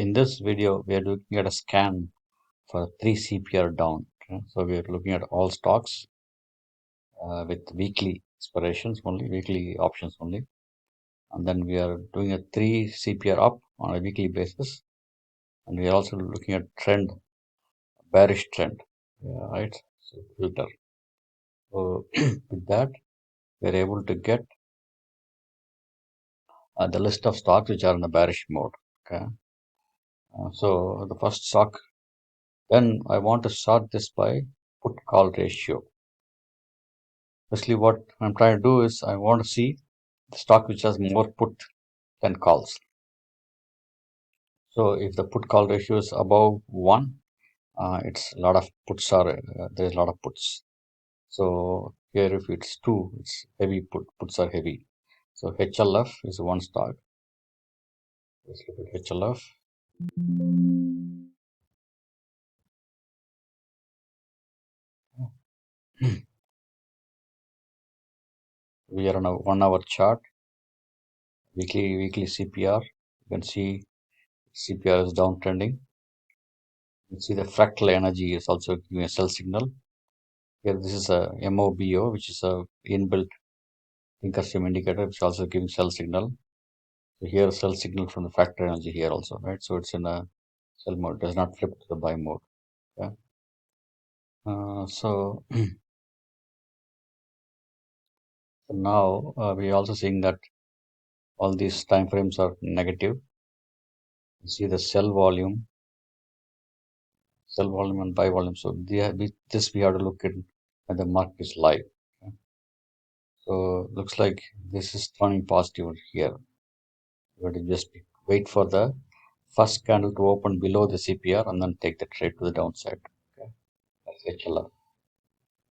in this video, we are looking at a scan for 3 CPR down. Okay? So we are looking at all stocks with weekly expirations only, weekly options only. And then we are doing a 3 CPR up on a weekly basis. And we are also looking at trend, bearish trend, right? So filter. So with that, we are able to get the list of stocks which are in a bearish mode. Okay. So the first stock, then I want to sort this by put call ratio. Basically, what I'm trying to do is I want to see the stock which has more put than calls. So if the put call ratio is above 1, it's a lot of puts are there's a lot of puts. So here if it's 2, it's heavy puts are heavy. So HLF is one stock. Let's look at HLF. We are on a 1 hour chart. Weekly CPR. You can see CPR is downtrending. You see the fractal energy is also giving a sell signal. Here this is a MOBO, which is a inbuilt Thinkorswim indicator, which is also giving sell signal. So here sell signal from the fractal energy here also, right? So it's in a sell mode, does not flip to the buy mode. Okay. So now we're also seeing that all these time frames are negative. You see the sell volume and buy volume. So this we have to look at when the market is live. Okay. So looks like this is turning positive here. We have to just wait for the first candle to open below the CPR and then take the trade to the downside. Okay. That's HLR.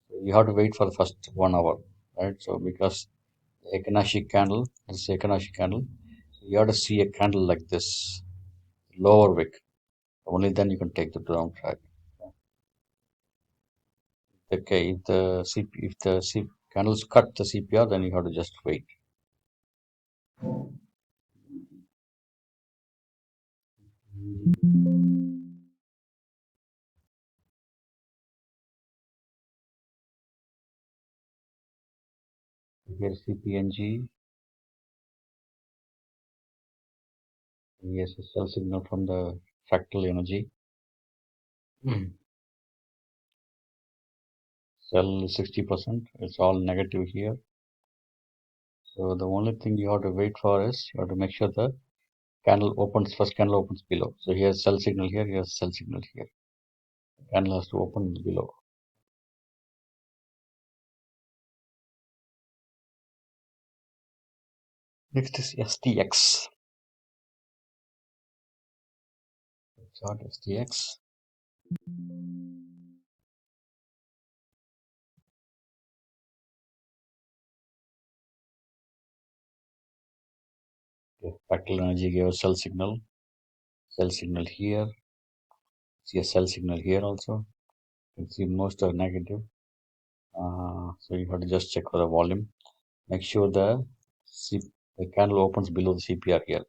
So you have to wait for the first 1 hour, right? So because the Ekanashi candle, this is Ekanashi candle, so you have to see a candle like this, lower wick. Only then you can take the down track. Okay, if the candles cut the CPR, then you have to just wait. Here's CPNG. Here's a sell signal from the fractal energy. Sell 60%. It's all negative here. So the only thing you have to wait for is you have to make sure the first candle opens below. So here's sell signal here, here's sell signal here. The candle has to open below. Next is STX. Chart STX. Okay, fractal energy gave a sell signal here. See a sell signal here also. You can see most are negative. So you have to just check for the volume. Make sure the candle opens below the CPR here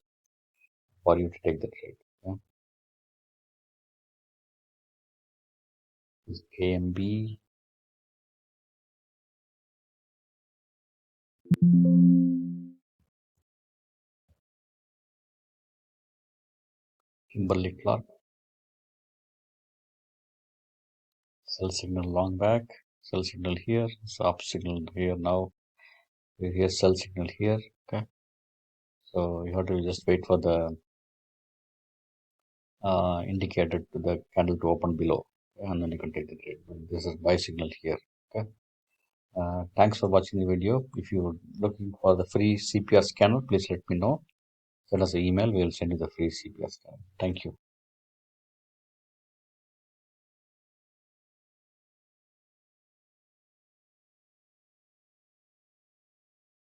for you to take the trade. Okay? This is KMB. Kimberly Clark. Sell signal long back. Sell signal here. So up signal here now. Here's sell signal here. Okay. So you have to just wait for the indicator to the candle to open below, and then you can take the trade. This is buy signal here. Okay. Thanks for watching the video. If you're looking for the free CPR scanner, please let me know. Send us an email. We will send you the free CPR scanner. Thank you.